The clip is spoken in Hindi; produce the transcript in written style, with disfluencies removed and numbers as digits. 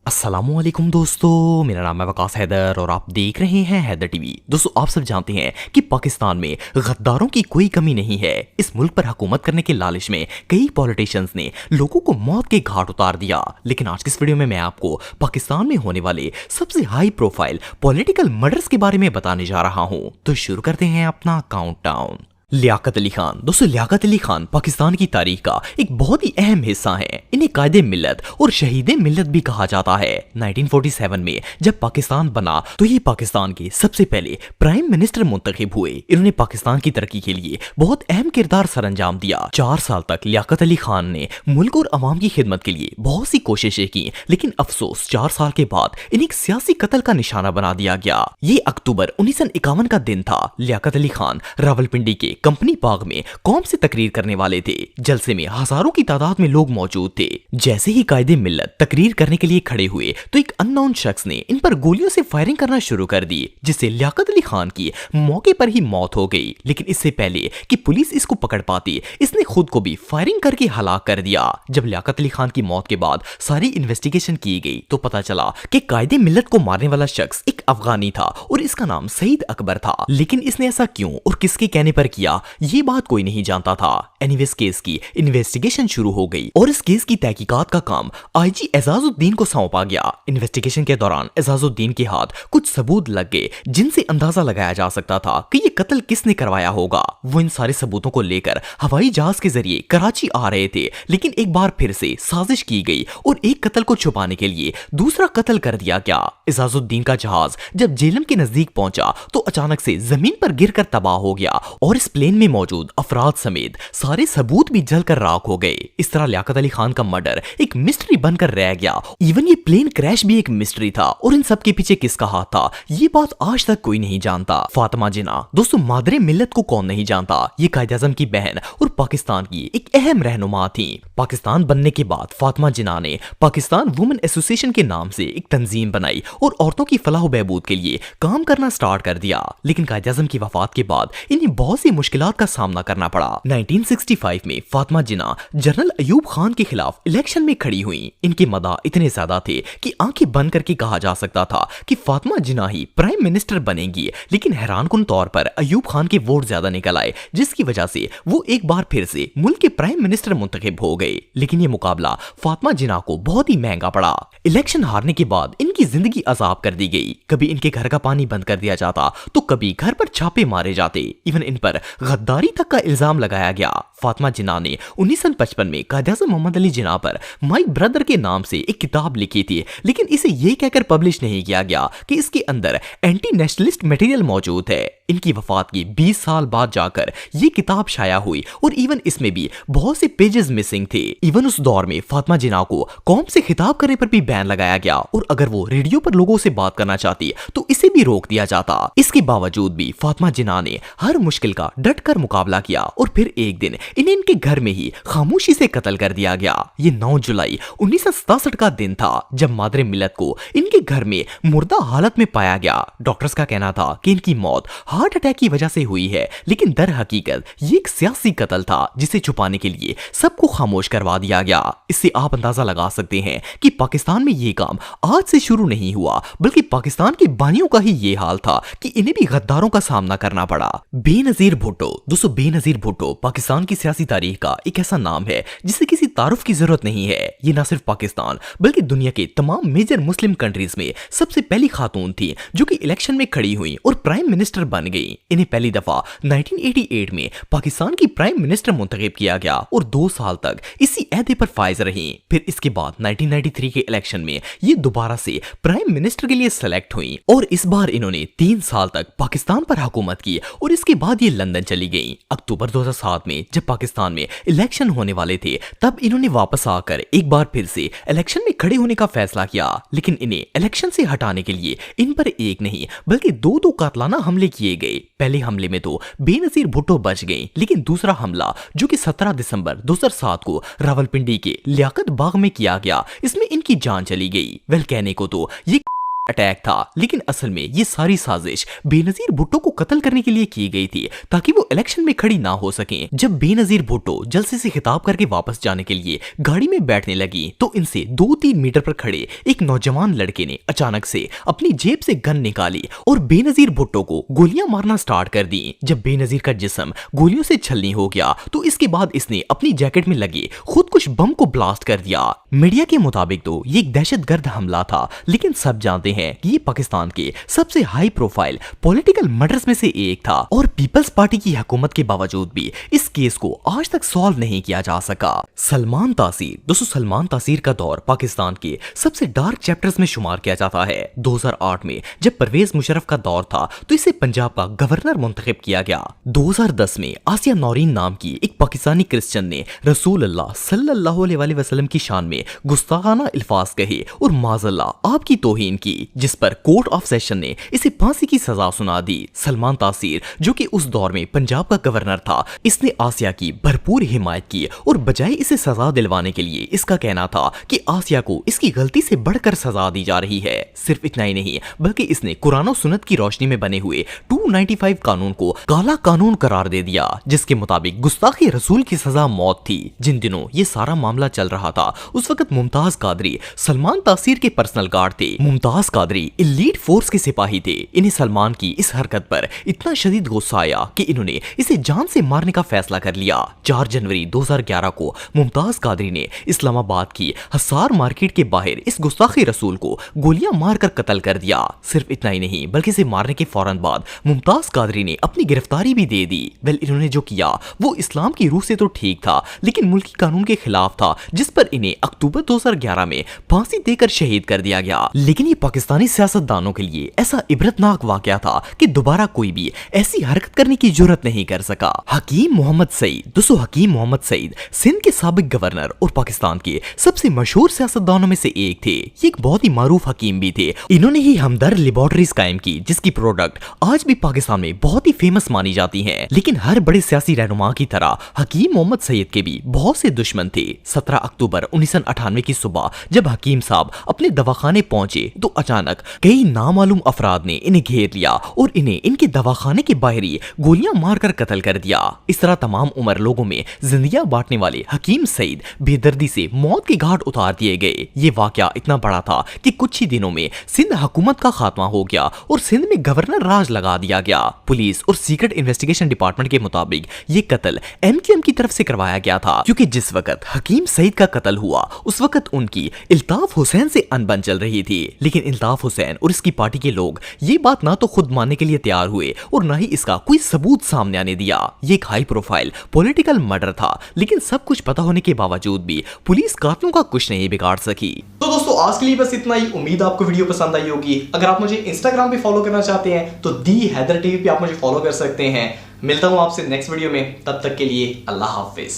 अस्सलामुअलैकुम दोस्तों, मेरा नाम है वकास हैदर और आप देख रहे हैं हैदर टीवी। दोस्तों, आप सब जानते हैं कि पाकिस्तान में गद्दारों की कोई कमी नहीं है। इस मुल्क पर हुकूमत करने के लालच में कई पॉलिटिशियंस ने लोगों को मौत के घाट उतार दिया। लेकिन आज की इस वीडियो में मैं आपको पाकिस्तान में होने वाले सबसे हाई प्रोफाइल पॉलिटिकल मर्डर्स के बारे में बताने जा रहा हूं। तो शुरू करते हैं अपना काउंटडाउन। लियाकत अली खान। दोस्तों, लियाकत अली खान पाकिस्तान की तारीख का एक बहुत ही अहम हिस्सा है। इन्हें कायदे मिल्लत और शहीदे मिल्लत भी कहा जाता है। 1947 में जब पाकिस्तान बना तो ये पाकिस्तान के सबसे पहले प्राइम मिनिस्टर मुंतखब हुए। इन्होंने पाकिस्तान की तरक्की के लिए बहुत अहम किरदार सरअंजाम दिया। 4 साल तक लियाकत अली खान ने मुल्क और अवाम की खिदमत के लिए बहुत सी कोशिशें की, लेकिन अफसोस 4 साल के बाद इन्हें एक सियासी कत्ल का निशाना बना दिया गया। ये अक्टूबर 1951 का दिन था। लियाकत अली खान रावलपिंडी के कंपनी बाग में कौम से तकरीर करने वाले थे। जलसे में हजारों की तादाद में लोग मौजूद थे। जैसे ही कायदे मिल्लत तकरीर करने के लिए खड़े हुए तो एक अननोन शख्स ने इन पर गोलियों से फायरिंग करना शुरू कर दी, जिससे लियाकत अली खान की मौके पर ही मौत हो गई। लेकिन इससे पहले कि पुलिस इसको पकड़ पाती, इसने खुद को भी फायरिंग करके हलाक कर दिया। जब लियाकत अली खान की मौत के बाद सारी इन्वेस्टिगेशन की गई तो पता चला कि कायदे मिल्लत को मारने वाला शख्स एक अफगानी था और इसका नाम सईद अकबर था। लेकिन इसने ऐसा क्यों और किसके कहने पर किया, ये बात कोई नहीं जानता था। एनीवेज केस की इन्वेस्टिगेशन शुरू हो गई और इस केस की तहकीकात का काम आईजी एजाजुद्दीन को सौंपा गया। इन्वेस्टिगेशन के दौरान एजाजुद्दीन के हाथ कुछ सबूत लग गए जिनसे अंदाजा लगाया जा सकता था कि ये कत्ल किसने करवाया होगा। वो इन सारे सबूतों को लेकर हवाई जहाज के जरिए कराची आ रहे थे, लेकिन एक बार फिर से साजिश की गई और एक कत्ल को छुपाने के लिए दूसरा कत्ल कर दिया गया। एजाजुद्दीन का जहाज जब जेलम के नजदीक पहुंचा तो अचानक से जमीन पर गिरकर तबाह हो गया और इस प्लेन में मौजूद अफराद समेत सारे सबूत भी जलकर राख हो गए। इस तरह लियाकत अली खान का मर्डर एक मिस्ट्री बनकर रह गया। इवन ये प्लेन क्रैश भी एक मिस्ट्री था और इन सब के पीछे किसका हाथ था, ये बात आज तक कोई नहीं जानता। फातिमा जिन्ना। दोस्तों, मादरे मिल्लत को कौन नहीं जानता। ये कायद-ए-आज़म की बहन और पाकिस्तान की एक अहम रहनुमा थी। पाकिस्तान बनने के बाद फातिमा जिन्ना ने पाकिस्तान वुमेन एसोसिएशन के नाम से एक तंजीम बनाई और औरतों की फलाह व बहबूद के लिए काम करना स्टार्ट कर दिया। लेकिन कायद-ए-आज़म की वफात के बाद इन्हें बहुत सी मुश्किलात का सामना करना पड़ा। 1965 में फातिमा जिन्ना जनरल अयूब खान के खिलाफ इलेक्शन में खड़ी हुई। इनके मदा इतने ज्यादा थे कि आंखें बंद करके कहा जा सकता था कि फातिमा जिन्ना ही प्राइम मिनिस्टर बनेंगी। लेकिन हैरानकुन तौर पर अयूब खान के वोट ज्यादा निकल आए, जिसकी वजह से वो एक बार फिर से मुल्क के प्राइम मिनिस्टर मुंतखब हो गए। लेकिन ये मुकाबला फातिमा जिन्ना को बहुत ही महंगा पड़ा। इलेक्शन हारने के बाद इनकी जिंदगी अजाब कर दी गई। कभी इनके घर का पानी बंद कर दिया जाता तो कभी घर पर छापे मारे जाते। इवन इन पर गद्दारी तक का इल्जाम लगाया गया। फातिमा जिन्ना ने 1955 में कायद-ए-आज़म मोहम्मद अली जिन्ना पर माय ब्रदर के नाम से एक किताब लिखी थी, लेकिन इसे ये कहकर पब्लिश नहीं किया गया कि इसके अंदर एंटी नेशनलिस्ट मटेरियल मौजूद है। इनकी वफात के 20 साल बाद जाकर ये किताब शाया हुई और इवन इसमें भी बहुत से पेजेस मिसिंग थे। इवन उस दौर में फातिमा जिन्ना को कौम से खिताब करने पर भी बैन लगाया गया और अगर वो रेडियो पर लोगों से बात करना चाहती तो इसे भी रोक दिया जाता। इसके बावजूद भी फातिमा जिन्ना ने हर मुश्किल का डट कर मुकाबला किया और फिर एक दिन इन्हें इनके घर में ही खामोशी से कत्ल कर दिया गया। ये 9 जुलाई 1967 का दिन था जब मादरे मिल्लत को इनके घर में मुर्दा हालत में पाया गया। डॉक्टर्स का कहना था कि इनकी मौत हार्ट अटैक की वजह से हुई है, लेकिन दर हकीकत ये एक सियासी कत्ल था जिसे छुपाने के लिए सबको खामोश करवा दिया गया। इससे आप अंदाजा लगा सकते हैं कि पाकिस्तान में ये काम आज से शुरू नहीं हुआ, बल्कि पाकिस्तान के बानियों का ही ये हाल था कि इन्हें भी गद्दारों का सामना करना पड़ा। बेनजीर भुट्टो। दोस्तों, बेनजीर भुट्टो पाकिस्तान की सियासी तारीख का एक ऐसा नाम है जिसे किसी तारुफ की जरूरत नहीं है। ये न सिर्फ पाकिस्तान बल्कि दुनिया के तमाम मेजर मुस्लिम कंट्रीज में सबसे पहली खातून थी जो कि इलेक्शन में खड़ी हुई और प्राइम मिनिस्टर बन गई। इन्हें पहली दफा 1988 में पाकिस्तान की प्राइम मिनिस्टर मुंतखब किया गया और 2 साल तक इसी अहदे पर फाइज रही। फिर इसके बाद 1993 के इलेक्शन में ये दोबारा से प्राइम मिनिस्टर के लिए सेलेक्ट हुई और इस बार इन्होंने 3 साल तक पाकिस्तान पर हुकूमत की और इसके बाद ये लंदन चली गई। अक्टूबर 2007 में जब पाकिस्तान में इलेक्शन होने वाले थे तब इन्होंने वापस आकर एक बार फिर से इलेक्शन में खड़े होने का फैसला किया। लेकिन इन्हें इलेक्शन से हटाने के लिए इन पर एक नहीं बल्कि 2 कातलाना हमले किए गए। पहले हमले में तो बेनजीर भुट्टो बच गए, लेकिन दूसरा हमला जो कि 17 दिसंबर 2007 को रावलपिंडी के लियाकत बाग में किया गया, इसमें इनकी जान चली गई। वेल, कहने को तो ये अटैक था, लेकिन असल में ये सारी साजिश बेनजीर भुट्टो को कत्ल करने के लिए की गई थी ताकि वो इलेक्शन में खड़ी ना हो सके। जब बेनजीर भुट्टो जलसे से खिताब करके वापस जाने के लिए गाड़ी में बैठने लगी तो इनसे 2-3 मीटर पर खड़े एक नौजवान लड़के ने अचानक से अपनी जेब से गन निकाली और बेनजीर भुट्टो को गोलियां मारना स्टार्ट कर दी। जब बेनजीर का जिस्म गोलियों से छलनी हो गया तो इसके बाद इसने अपनी जैकेट में लगे खुद कुछ बम को ब्लास्ट कर दिया। मीडिया के मुताबिक तो ये एक दहशतगर्द हमला था, लेकिन सब जानते हैं कि ये पाकिस्तान के सबसे हाई प्रोफाइल पॉलिटिकल मर्डर्स में से एक था और पीपल्स पार्टी की हुकूमत के बावजूद भी इस केस को आज तक सॉल्व नहीं किया जा सका। सलमान तासीर। दोस्तों, सलमान तासीर का दौर पाकिस्तान के सबसे डार्क चैप्टर्स में शुमार किया जाता है। 2008 में जब परवेज मुशर्रफ का दौर था तो इसे पंजाब का गवर्नर मुंतखब किया गया। 2010 में आसिया नौरीन नाम की एक पाकिस्तानी क्रिश्चियन ने रसूल अल्लाह सल्लल्लाहु अलैहि वसल्लम की शान में गुस्ताखाना अल्फाज कहे और माज़अल्लाह आपकी तौहीन की, जिस पर कोर्ट ऑफ सेशन ने इसे फांसी की सजा सुना दी। सलमान तासीर, जो कि उस दौर में पंजाब का गवर्नर था, इसने आसिया की भरपूर हिमायत की और बजाय इसे सजा दिलवाने के लिए इसका कहना था कि आसिया को इसकी गलती से बढ़कर सजा दी जा रही है। सिर्फ इतना ही नहीं, बल्कि इसने कुरान और सुन्नत की रोशनी में बने हुए 295 कानून को काला कानून करार दे दिया, जिसके मुताबिक गुस्ताखी रसूल की सजा मौत थी। जिन दिनों ये सारा मामला चल रहा था उस वक्त मुमताज कादरी सलमान तासीर के पर्सनल गार्ड थे। मुमताज कादरी एलीट फोर्स के सिपाही थे। इन्हें सलमान की इस हरकत पर इतना शदीद गुस्सा आया कि इन्होंने इसे जान से मारने का फैसला कर लिया। 4 जनवरी 2011 को मुमताज कादरी ने इस्लामाबाद की हसार मार्केट के बाहर इस गुस्ताखी रसूल को गोलियां मारकर कत्ल कर दिया। सिर्फ इतना ही नहीं, बल्कि इसे मारने के फौरन बाद मुमताज कादरी ने अपनी गिरफ्तारी भी दे दी। वेल, इन्होंने जो किया वो इस्लाम की रूह से तो ठीक था, लेकिन मुल्की कानून के खिलाफ था, जिस पर इन्हें अक्टूबर 2011 में फांसी देकर शहीद कर दिया गया। लेकिन ये पाकिस्तानी सियासतदानों के लिए ऐसा इबरतनाक वाकया था कि दोबारा कोई भी ऐसी हरकत करने की जुर्रत नहीं कर सका। हकीम मोहम्मद सईद। दोस्तों, हकीम मोहम्मद सईद सिंध के साबिक गवर्नर और पाकिस्तान के सबसे मशहूर सियासतदानों में से एक थे। ये एक बहुत ही मारूफ हकीम भी थे। इन्होंने ही हमदर्द लेबोरेटरीज कायम की, जिसकी प्रोडक्ट आज भी पाकिस्तान में बहुत ही फेमस मानी जाती हैं। लेकिन हर बड़े सियासी रहनुमा की तरह हकीम मोहम्मद सईद के भी बहुत से दुश्मन थे। 17 अक्टूबर 1998 की सुबह जब हकीम साहब अपने दवाखाने पहुंचे तो अचानक कई नामालूम अफराद ने इन्हें घेर लिया और इन्हें इनके दवाखाने के बाहर ही गोलियां मारकर कत्ल कर दिया। इस तरह तमाम उम्र लोगों में जिंदगियां बांटने वाले हकीम सईद बेदर्दी से मौत के घाट उतार दिए गए। ये वाकया इतना बड़ा था कि कुछ ही दिनों में सिंध हुकूमत का खात्मा हो गया और सिंध में गवर्नर राज लगा दिया गया। पुलिस और सीक्रेट इन्वेस्टिगेशन डिपार्टमेंट के मुताबिक ये कत्ल MQM की तरफ से करवाया गया था, क्योंकि जिस वक्त हकीम सईद का कत्ल हुआ उस वक्त उनकी इल्ताफ हुसैन से अनबन चल रही थी। लेकिन इल्ताफ हुसैन और इसकी पार्टी के लोग ये बात ना तो खुद मानने के लिए तैयार हुए और ना ही इसका कोई सबूत सामने आने दिया। ये एक हाई प्रोफाइल पॉलिटिकल मर्डर था, लेकिन सब कुछ पता होने के बावजूद भी पुलिस कातिलों का कुछ नहीं बिगाड़ सकी। तो दोस्तों, आज के लिए बस इतना ही। उम्मीद आपको वीडियो पसंद आई होगी। अगर आप मुझे इंस्टाग्राम पे फॉलो करना चाहते हैं तो दी हैदर टीवी पे आप मुझे फॉलो कर सकते हैं। मिलता हूं आपसे नेक्स्ट वीडियो में, तब तक के लिए अल्लाह हाफिज।